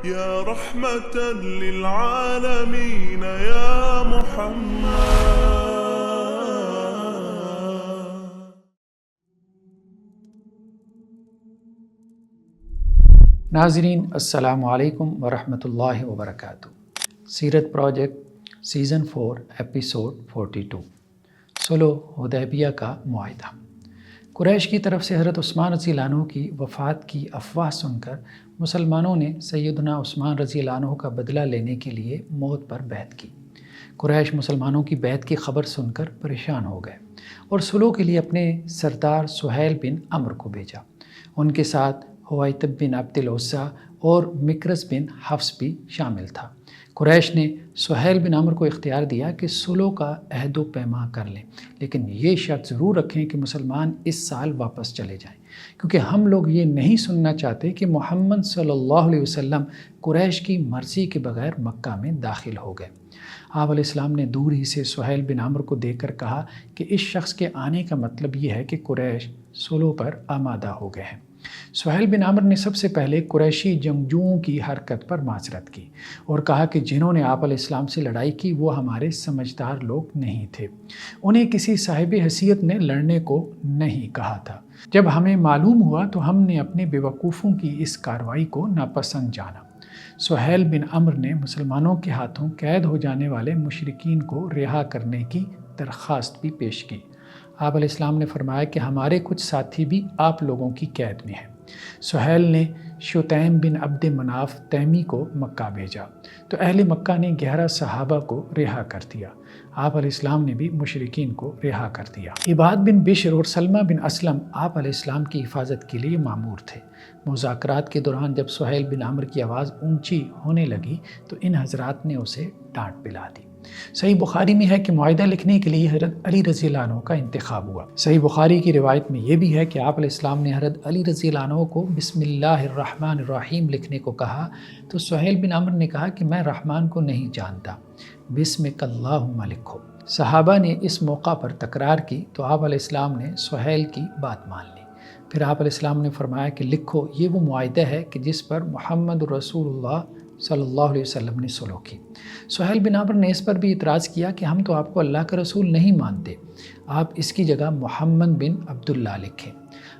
يا رحمة للعالمين يا محمد. ناظرین السلام علیکم ورحمۃ اللہ وبرکاتہ. سیرت پروجیکٹ سیزن 4 ایپیسوڈ 42 صلح حدیبیہ کا معاہدہ. قریش کی طرف سے حضرت عثمان رضی اللہ عنہ کی وفات کی افواہ سن کر مسلمانوں نے سیدنا عثمان رضی اللہ عنہ کا بدلہ لینے کے لیے موت پر بیعت کی. قریش مسلمانوں کی بیعت کی خبر سن کر پریشان ہو گئے اور صلح کے لیے اپنے سردار سہیل بن عمرو کو بھیجا. ان کے ساتھ حویطب بن عبد العزیٰ اور مکرز بن حفص بھی شامل تھا. قریش نے سہیل بن عمرو کو اختیار دیا کہ صلح کا عہد و پیمان کر لیں، لیکن یہ شرط ضرور رکھیں کہ مسلمان اس سال واپس چلے جائیں، کیونکہ ہم لوگ یہ نہیں سننا چاہتے کہ محمد صلی اللہ علیہ وسلم قریش کی مرضی کے بغیر مکہ میں داخل ہو گئے. آپ علیہ السلام نے دور ہی سے سہیل بن عمرو کو دیکھ کر کہا کہ اس شخص کے آنے کا مطلب یہ ہے کہ قریش صلح پر آمادہ ہو گئے ہیں. سہیل بن عمرو نے سب سے پہلے قریشی جنگجوؤں کی حرکت پر معذرت کی اور کہا کہ جنہوں نے آپ علیہ السلام سے لڑائی کی وہ ہمارے سمجھدار لوگ نہیں تھے، انہیں کسی صاحب حیثیت نے لڑنے کو نہیں کہا تھا. جب ہمیں معلوم ہوا تو ہم نے اپنے بیوقوفوں کی اس کارروائی کو ناپسند جانا. سہیل بن عمرو نے مسلمانوں کے ہاتھوں قید ہو جانے والے مشرکین کو رہا کرنے کی درخواست بھی پیش کی. آپ علیہ السلام نے فرمایا کہ ہمارے کچھ ساتھی بھی آپ لوگوں کی قید میں ہیں. سہیل نے شتیم بن عبد مناف تیمی کو مکہ بھیجا تو اہل مکہ نے 11 صحابہ کو رہا کر دیا. آپ علیہ السلام نے بھی مشرکین کو رہا کر دیا. عباد بن بشر اور سلمہ بن اسلم آپ علیہ السلام کی حفاظت کے لیے مامور تھے. مذاکرات کے دوران جب سہیل بن عمرو کی آواز اونچی ہونے لگی تو ان حضرات نے اسے ڈانٹ پلا دی. صحیح بخاری میں ہے کہ معاہدہ لکھنے کے لیے حضرت علی رضی اللہ عنہ کا انتخاب ہوا. صحیح بخاری کی روایت میں یہ بھی ہے کہ آپ علیہ السلام نے حضرت علی رضی اللہ عنہ کو بسم اللہ الرحمن الرحیم لکھنے کو کہا تو سہیل بن عمرو نے کہا کہ میں رحمان کو نہیں جانتا، بسمک اللہم لکھو. صحابہ نے اس موقع پر تکرار کی تو آپ علیہ السلام نے سہیل کی بات مان لی. پھر آپ علیہ السلام نے فرمایا کہ لکھو، یہ وہ معاہدہ ہے کہ جس پر محمد رسول اللہ صلی اللہ علیہ وسلم نے صلح کی. سہیل بن عمرو نے اس پر بھی اعتراض کیا کہ ہم تو آپ کو اللہ کا رسول نہیں مانتے، آپ اس کی جگہ محمد بن عبداللہ لکھیں.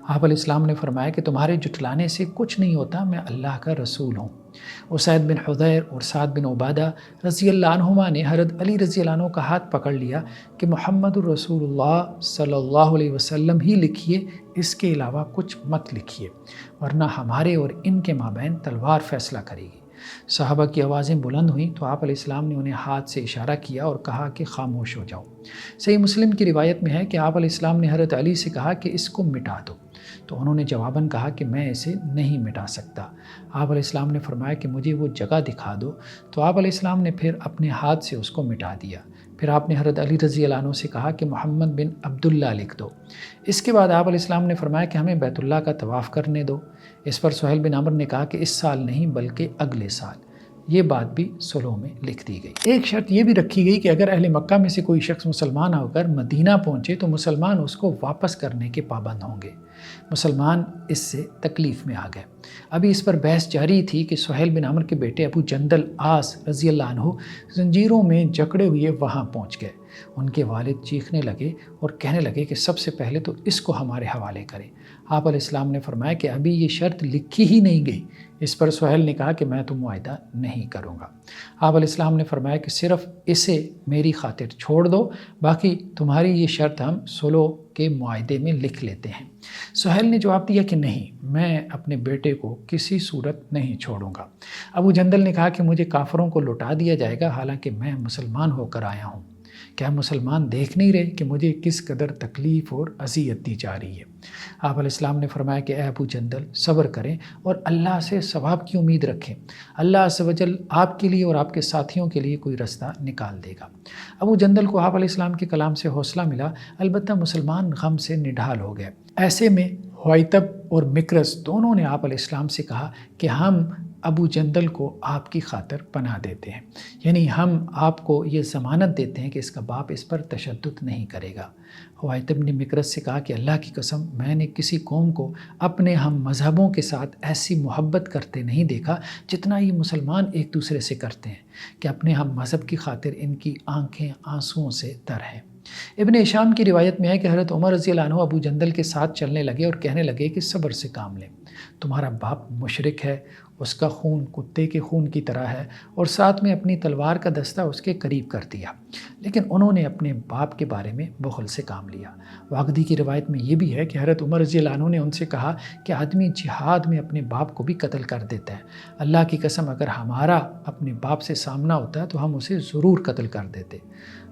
آپ علیہ السلام نے فرمایا کہ تمہارے جھٹلانے سے کچھ نہیں ہوتا، میں اللہ کا رسول ہوں. اسید بن حضیر اور سعد بن عبادہ رضی اللہ عنہما نے حضرت علی رضی اللہ عنہ کا ہاتھ پکڑ لیا کہ محمد الرسول اللہ صلی اللہ علیہ وسلم ہی لکھیے، اس کے علاوہ کچھ مت لکھیے، ورنہ ہمارے اور ان کے مابین تلوار فیصلہ کرے گی. صحابہ کی آوازیں بلند ہوئیں تو آپ علیہ السلام نے انہیں ہاتھ سے اشارہ کیا اور کہا کہ خاموش ہو جاؤ. صحیح مسلم کی روایت میں ہے کہ آپ علیہ السلام نے حضرت علی سے کہا کہ اس کو مٹا دو، تو انہوں نے جواباً کہا کہ میں اسے نہیں مٹا سکتا. آپ علیہ السلام نے فرمایا کہ مجھے وہ جگہ دکھا دو، تو آپ علیہ السلام نے پھر اپنے ہاتھ سے اس کو مٹا دیا. پھر آپ نے حضرت علی رضی اللہ عنہ سے کہا کہ محمد بن عبداللہ لکھ دو. اس کے بعد آپ علیہ السلام نے فرمایا کہ ہمیں بیت اللہ کا طواف کرنے دو. اس پر سہیل بن عمرو نے کہا کہ اس سال نہیں بلکہ اگلے سال. یہ بات بھی صلح میں لکھ دی گئی. ایک شرط یہ بھی رکھی گئی کہ اگر اہل مکہ میں سے کوئی شخص مسلمان ہو کر مدینہ پہنچے تو مسلمان اس کو واپس کرنے کے پابند ہوں گے. مسلمان اس سے تکلیف میں آ گئے. ابھی اس پر بحث جاری تھی کہ سہیل بن عمرو کے بیٹے ابو جندل عاص رضی اللہ عنہ زنجیروں میں جکڑے ہوئے وہاں پہنچ گئے. ان کے والد چیخنے لگے اور کہنے لگے کہ سب سے پہلے تو اس کو ہمارے حوالے کریں. آپ علیہ السلام نے فرمایا کہ ابھی یہ شرط لکھی ہی نہیں گئی. اس پر سہیل نے کہا کہ میں تو معاہدہ نہیں کروں گا. آپ علیہ السلام نے فرمایا کہ صرف اسے میری خاطر چھوڑ دو، باقی تمہاری یہ شرط ہم صلح کے معاہدے میں لکھ لیتے ہیں. سہیل نے جواب دیا کہ نہیں، میں اپنے بیٹے کو کسی صورت نہیں چھوڑوں گا. ابو جندل نے کہا کہ مجھے کافروں کو لوٹا دیا جائے گا، حالانکہ میں مسلمان ہو کر آیا ہوں. کیا مسلمان دیکھ نہیں رہے کہ مجھے کس قدر تکلیف اور اذیت دی جا رہی ہے؟ آپ علیہ السلام نے فرمایا کہ اے ابو جندل صبر کریں اور اللہ سے ثواب کی امید رکھیں، اللہ عز و جل آپ کے لیے اور آپ کے ساتھیوں کے لیے کوئی رستہ نکال دے گا. ابو جندل کو آپ علیہ السلام کے کلام سے حوصلہ ملا، البتہ مسلمان غم سے نڈھال ہو گئے. ایسے میں حویطب اور مکرز دونوں نے آپ علیہ السلام سے کہا کہ ہم ابو جندل کو آپ کی خاطر پناہ دیتے ہیں، یعنی ہم آپ کو یہ ضمانت دیتے ہیں کہ اس کا باپ اس پر تشدد نہیں کرے گا۔ حویطب نے مکرس سے کہا کہ اللہ کی قسم میں نے کسی قوم کو اپنے ہم مذہبوں کے ساتھ ایسی محبت کرتے نہیں دیکھا جتنا یہ مسلمان ایک دوسرے سے کرتے ہیں کہ اپنے ہم مذہب کی خاطر ان کی آنکھیں آنسوؤں سے تر ہیں۔ ابن ہشام کی روایت میں ہے کہ حضرت عمر رضی اللہ عنہ ابو جندل کے ساتھ چلنے لگے اور کہنے لگے کہ صبر سے کام لیں، تمہارا باپ مشرک ہے، اس کا خون کتے کے خون کی طرح ہے، اور ساتھ میں اپنی تلوار کا دستہ اس کے قریب کر دیا، لیکن انہوں نے اپنے باپ کے بارے میں بخل سے کام لیا۔ واقدی کی روایت میں یہ بھی ہے کہ حضرت عمر رضی اللہ عنہ نے ان سے کہا کہ آدمی جہاد میں اپنے باپ کو بھی قتل کر دیتا ہے، اللہ کی قسم اگر ہمارا اپنے باپ سے سامنا ہوتا ہے تو ہم اسے ضرور قتل کر دیتے۔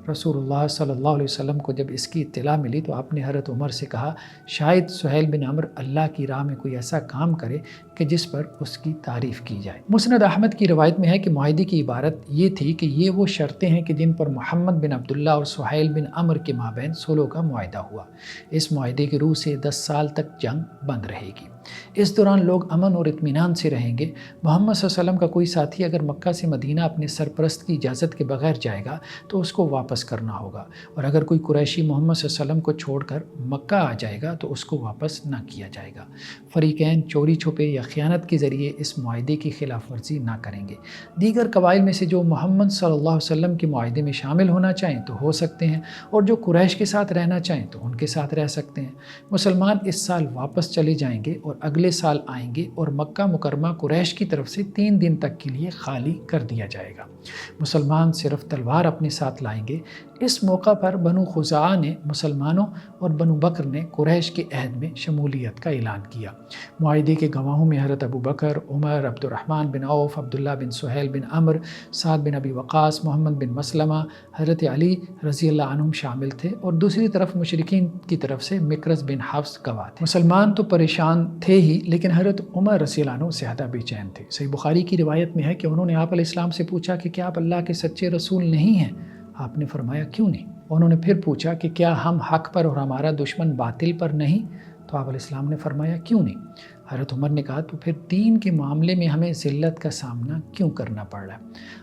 رسول اللہ صلی اللہ علیہ وسلم کو جب اس کی اطلاع ملی تو آپ نے حضرت عمر سے کہا شاید سہیل بن عمر اللہ کی راہ میں کوئی ایسا کام کرے کہ جس پر اس کی تعریف کی جائے۔ مسند احمد کی روایت میں ہے کہ معاہدے کی عبارت یہ تھی کہ یہ وہ شرطیں ہیں کہ جن پر محمد بن عبداللہ اور سہیل بن عمر کے مابین صلح کا معاہدہ ہوا۔ اس معاہدے کی روح سے 10 سال تک جنگ بند رہے گی۔ اس دوران لوگ امن اور اطمینان سے رہیں گے۔ محمد صلی اللہ علیہ وسلم کا کوئی ساتھی اگر مکہ سے مدینہ اپنے سرپرست کی اجازت کے بغیر جائے گا تو اس کو واپس کرنا ہوگا، اور اگر کوئی قریشی محمد صلی اللہ علیہ وسلم کو چھوڑ کر مکہ آ جائے گا تو اس کو واپس نہ کیا جائے گا۔ فریقین چوری چھپے یا خیانت کے ذریعے اس معاہدے کی خلاف ورزی نہ کریں گے۔ دیگر قبائل میں سے جو محمد صلی اللہ علیہ وسلم کے معاہدے میں شامل ہونا چاہیں تو ہو سکتے ہیں، اور جو قریش کے ساتھ رہنا چاہیں تو ان کے ساتھ رہ سکتے ہیں۔ مسلمان اس سال واپس چلے جائیں گے اور اگلے سال آئیں گے، اور مکہ مکرمہ قریش کی طرف سے 3 دن تک کے لیے خالی کر دیا جائے گا۔ مسلمان صرف تلوار اپنے ساتھ لائیں گے۔ اس موقع پر بنو خزاعہ نے مسلمانوں اور بنو بکر نے قریش کے عہد میں شمولیت کا اعلان کیا۔ معاہدے کے گواہوں میں حضرت ابو بکر، عمر، عبد الرحمن بن عوف، عبداللہ بن سہیل بن عمر، سعد بن ابی وقاص، محمد بن مسلمہ، حضرت علی رضی اللہ عنہم شامل تھے، اور دوسری طرف مشرکین کی طرف سے مکرس بن حفص گواہ تھے۔ مسلمان تو پریشان تھے ہی، لیکن حضرت عمر رضی اللہ عنہ زیادہ بے چین تھے۔ صحیح بخاری کی روایت میں ہے کہ انہوں نے آپ علیہ السلام سے پوچھا کہ کیا آپ اللہ کے سچے رسول نہیں ہیں؟ آپ نے فرمایا کیوں نہیں؟ انہوں نے پھر پوچھا کہ کیا ہم حق پر اور ہمارا دشمن باطل پر نہیں؟ تو آپ علیہ السلام نے فرمایا کیوں نہیں؟ حضرت عمر نے کہا تو پھر دین کے معاملے میں ہمیں ذلت کا سامنا کیوں کرنا پڑ رہا ہے؟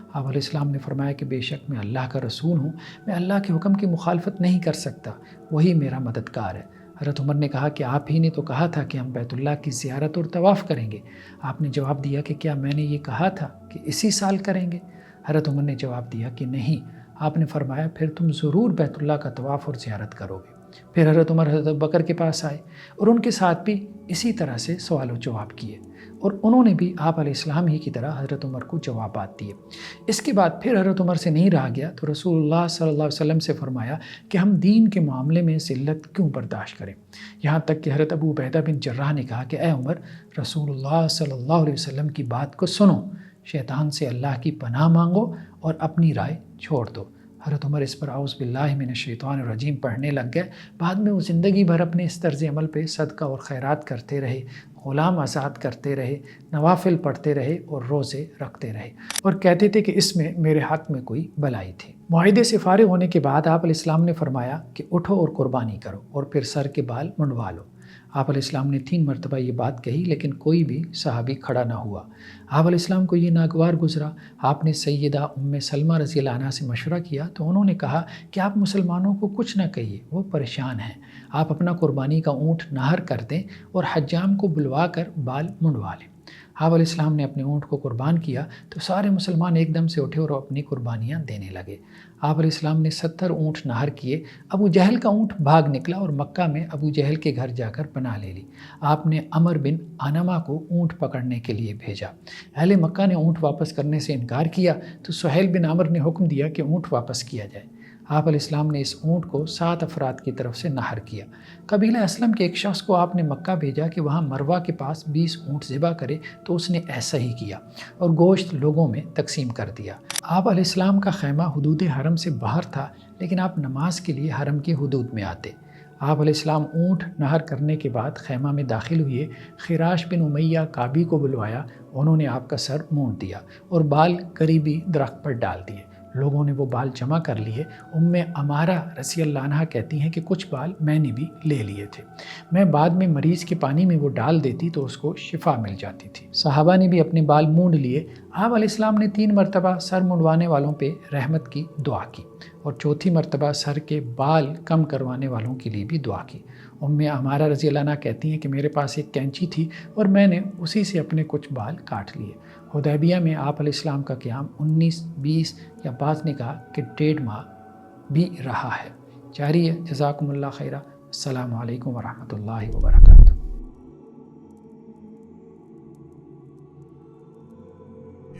آپ علیہ السلام نے فرمایا کہ بے شک میں اللہ کا رسول ہوں، میں اللہ کے حکم کی مخالفت نہیں کر سکتا، وہی میرا مددگار ہے۔ حضرت عمر نے کہا کہ آپ ہی نے تو کہا تھا کہ ہم بیت اللہ کی زیارت اور طواف کریں گے۔ آپ نے جواب دیا کہ کیا میں نے یہ کہا تھا کہ اسی سال کریں گے؟ حضرت عمر نے جواب دیا کہ نہیں۔ آپ نے فرمایا پھر تم ضرور بیت اللہ کا طواف اور زیارت کرو گے۔ پھر حضرت عمر حضرت بکر کے پاس آئے اور ان کے ساتھ بھی اسی طرح سے سوال و جواب کیے، اور انہوں نے بھی آپ علیہ السلام ہی کی طرح حضرت عمر کو جوابات دیے۔ اس کے بعد پھر حضرت عمر سے نہیں رہا گیا تو رسول اللہ صلی اللہ علیہ وسلم سے فرمایا کہ ہم دین کے معاملے میں ذلت کیوں برداشت کریں، یہاں تک کہ حضرت ابو عبیدہ بن جراح نے کہا کہ اے عمر، رسول اللہ صلی اللہ علیہ وسلم کی بات کو سنو، شیطان سے اللہ کی پناہ مانگو اور اپنی رائے چھوڑ دو۔ حضرت عمر اس پر اعوذ باللہ من الشیطان الرجیم پڑھنے لگ گئے۔ بعد میں وہ زندگی بھر اپنے اس طرز عمل پہ صدقہ اور خیرات کرتے رہے، غلام آزاد کرتے رہے، نوافل پڑھتے رہے اور روزے رکھتے رہے، اور کہتے تھے کہ اس میں میرے حق میں کوئی بھلائی تھی۔ معاہدے سے فارغ ہونے کے بعد آپ علیہ السلام نے فرمایا کہ اٹھو اور قربانی کرو اور پھر سر کے بال منڈوا لو۔ آپ علیہ السلام نے 3 مرتبہ یہ بات کہی، لیکن کوئی بھی صحابی کھڑا نہ ہوا۔ آپ علیہ السلام کو یہ ناگوار گزرا۔ آپ نے سیدہ ام سلمہ رضی اللہ عنہا سے مشورہ کیا تو انہوں نے کہا کہ آپ مسلمانوں کو کچھ نہ کہیے، وہ پریشان ہیں، آپ اپنا قربانی کا اونٹ نہر کر دیں اور حجام کو بلوا کر بال منڈوا لیں۔ آپ علیہ السلام نے اپنے اونٹ کو قربان کیا تو سارے مسلمان ایک دم سے اٹھے اور اپنی قربانیاں دینے لگے۔ آپ علیہ السلام نے 70 اونٹ نہر کیے۔ ابو جہل کا اونٹ بھاگ نکلا اور مکہ میں ابو جہل کے گھر جا کر پناہ لے لی۔ آپ نے عمر بن انما کو اونٹ پکڑنے کے لیے بھیجا۔ اہل مکہ نے اونٹ واپس کرنے سے انکار کیا تو سہیل بن عمر نے حکم دیا کہ اونٹ واپس کیا جائے۔ آپ علیہ السلام نے اس اونٹ کو 7 افراد کی طرف سے نہر کیا۔ قبیلہ اسلم کے ایک شخص کو آپ نے مکہ بھیجا کہ وہاں مروہ کے پاس 20 اونٹ ذبح کرے، تو اس نے ایسا ہی کیا اور گوشت لوگوں میں تقسیم کر دیا۔ آپ علیہ السلام کا خیمہ حدود حرم سے باہر تھا، لیکن آپ نماز کے لیے حرم کی حدود میں آتے۔ آپ علیہ السلام اونٹ نہر کرنے کے بعد خیمہ میں داخل ہوئے، خراش بن امیہ کعبی کو بلوایا، انہوں نے آپ کا سر مونڈ دیا اور بال قریبی درخت پر ڈال دیے۔ لوگوں نے وہ بال جمع کر لیے۔ ام عمارہ رضی اللہ عنہ کہتی ہیں کہ کچھ بال میں نے بھی لے لیے تھے، میں بعد میں مریض کے پانی میں وہ ڈال دیتی تو اس کو شفا مل جاتی تھی۔ صحابہ نے بھی اپنے بال مونڈ لیے۔ آپ علیہ السلام نے 3 مرتبہ سر منڈوانے والوں پہ رحمت کی دعا کی اور 4تھی مرتبہ سر کے بال کم کروانے والوں کے لیے بھی دعا کی۔ ام عمارہ رضی اللہ عنہ کہتی ہیں کہ میرے پاس ایک کینچی تھی اور میں نے اسی سے اپنے کچھ بال کاٹ لیے۔ حدیبیہ میں آپ علیہ السلام کا قیام 19، 20 یا بعض نے کہا کہ 1.5 ماہ بھی رہا ہے۔ جاری ہے۔ جزاکم اللہ خیرہ۔ السلام علیکم ورحمۃ اللہ وبرکاتہ۔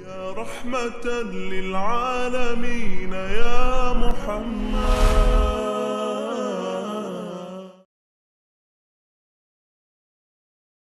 يا رحمة للعالمين يا محمد